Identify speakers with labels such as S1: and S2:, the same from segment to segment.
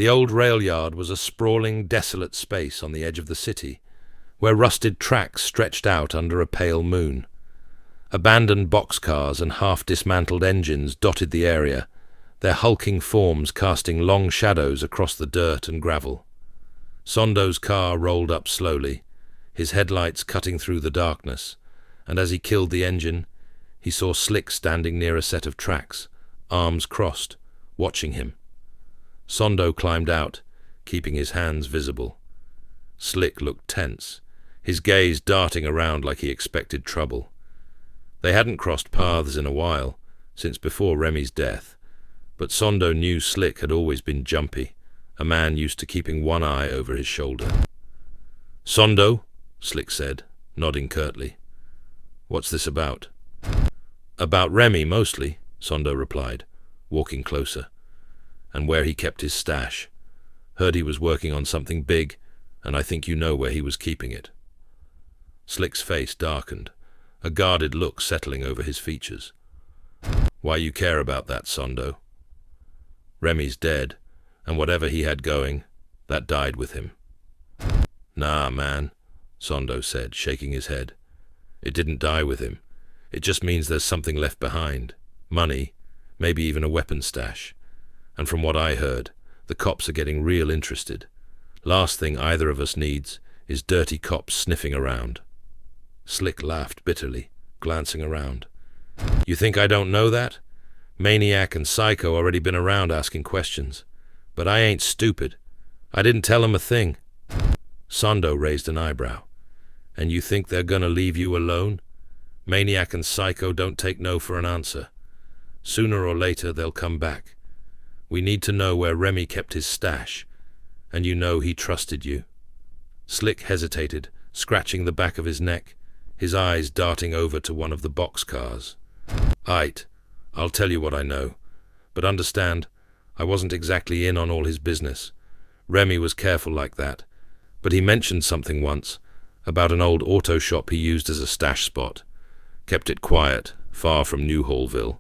S1: The old rail yard was a sprawling, desolate space on the edge of the city, where rusted tracks stretched out under a pale moon. Abandoned boxcars and half-dismantled engines dotted the area, their hulking forms casting long shadows across the dirt and gravel. Sondo's car rolled up slowly, his headlights cutting through the darkness, and as he killed the engine, he saw Slick standing near a set of tracks, arms crossed, watching him. Sondo climbed out, keeping his hands visible. Slick looked tense, his gaze darting around like he expected trouble. They hadn't crossed paths in a while, since before Remy's death, but Sondo knew Slick had always been jumpy, a man used to keeping one eye over his shoulder. "Sondo," Slick said, nodding curtly. "What's this about?" "About Remy, mostly," Sondo replied, walking closer. "And where he kept his stash. Heard he was working on something big, and I think you know where he was keeping it." Slick's face darkened, a guarded look settling over his features. "Why you care about that, Sondo?" "Remy's dead, and whatever he had going, that died with him." "Nah, man," Sondo said, shaking his head. "It didn't die with him. It just means there's something left behind. Money, maybe even a weapon stash. And from what I heard, the cops are getting real interested. Last thing either of us needs is dirty cops sniffing around." Slick laughed bitterly, glancing around. "You think I don't know that? Maniac and Psycho already been around asking questions. But I ain't stupid. I didn't tell 'em a thing." Sondo raised an eyebrow. "And you think they're gonna leave you alone? Maniac and Psycho don't take no for an answer. Sooner or later they'll come back. We need to know where Remy kept his stash, and you know he trusted you." Slick hesitated, scratching the back of his neck, his eyes darting over to one of the boxcars. "Aight, I'll tell you what I know, but understand, I wasn't exactly in on all his business. Remy was careful like that, but he mentioned something once, about an old auto shop he used as a stash spot. Kept it quiet, far from New Hallville.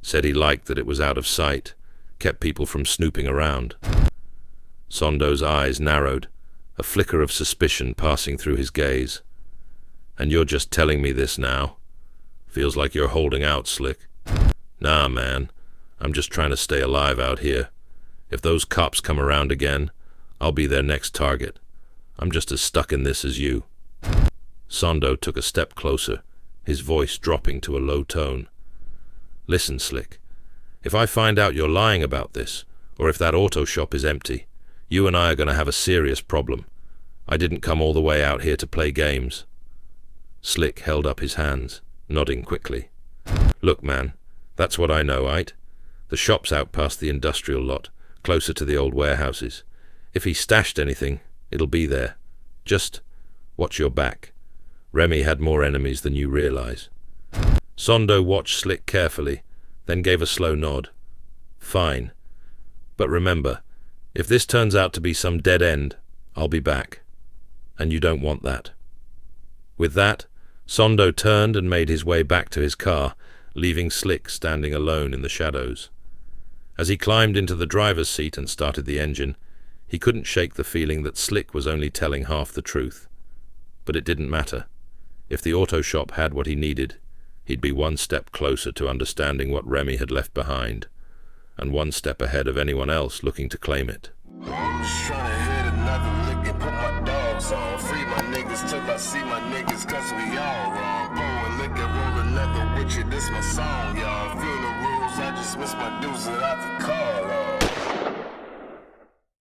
S1: Said he liked that it was out of sight, kept people from snooping around." Sondo's eyes narrowed, a flicker of suspicion passing through his gaze. "And you're just telling me this now? Feels like you're holding out, Slick." "Nah, man. I'm just trying to stay alive out here. If those cops come around again, I'll be their next target. I'm just as stuck in this as you." Sondo took a step closer, his voice dropping to a low tone. "Listen, Slick. If I find out you're lying about this, or if that auto shop is empty, you and I are going to have a serious problem. I didn't come all the way out here to play games." Slick held up his hands, nodding quickly. "Look, man, that's what I know, aight? The shop's out past the industrial lot, closer to the old warehouses. If he stashed anything, it'll be there. Just watch your back. Remy had more enemies than you realize." Sondo watched Slick carefully, then gave a slow nod. "Fine. But remember, if this turns out to be some dead end, I'll be back. And you don't want that." With that, Sondo turned and made his way back to his car, leaving Slick standing alone in the shadows. As he climbed into the driver's seat and started the engine, he couldn't shake the feeling that Slick was only telling half the truth. But it didn't matter. If the auto shop had what he needed, he'd be one step closer to understanding what Remy had left behind, and one step ahead of anyone else looking to claim it.
S2: Just tryna hit another lick and put my dogs on. Free my niggas till I see my niggas, cause we all wrong. Pour a liquor, roll another with you, this my song, y'all. Funerals, I just miss my dudes that I could call on.